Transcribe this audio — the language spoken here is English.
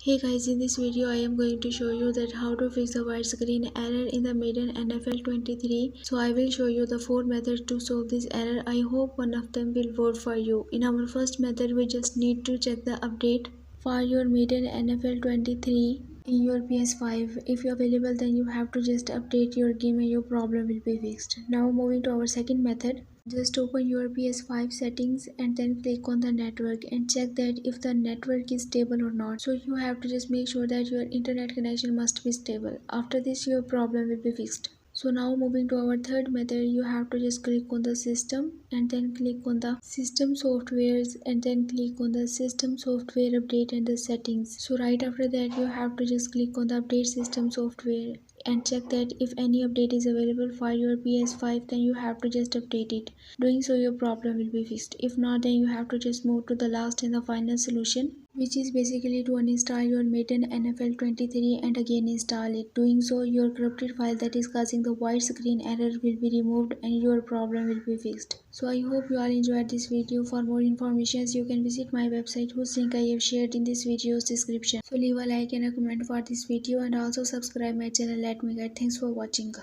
Hey guys, in this video I am going to show you that how to fix the white screen error in the Madden NFL 23. So I will show you the 4 methods to solve this error. I hope one of them will work for you. In our first method, we just need to check the update for your Madden NFL 23 in your PS5. If available, then you have to just update your game and your problem will be fixed. Now moving to our second method. Just open your PS5 settings and then click on the network and check that if the network is stable or not. So you have to just make sure that your internet connection must be stable. After this, your problem will be fixed. So now moving to our third method, you have to just click on the system and then click on the system softwares and then click on the system software update and the settings. So right after that, you have to just click on the update system software and check that if any update is available for your PS5, then you have to just update it. Doing so, your problem will be fixed. If not, then you have to just move to the last and the final solution, which is basically to uninstall your Madden NFL 23 and again install it. Doing so, your corrupted file that is causing the white screen error will be removed and your problem will be fixed. So I hope you all enjoyed this video. For more information, you can visit my website whose link I have shared in this video's description. So leave a like and a comment for this video and also subscribe my channel. Let me guide. Thanks for watching.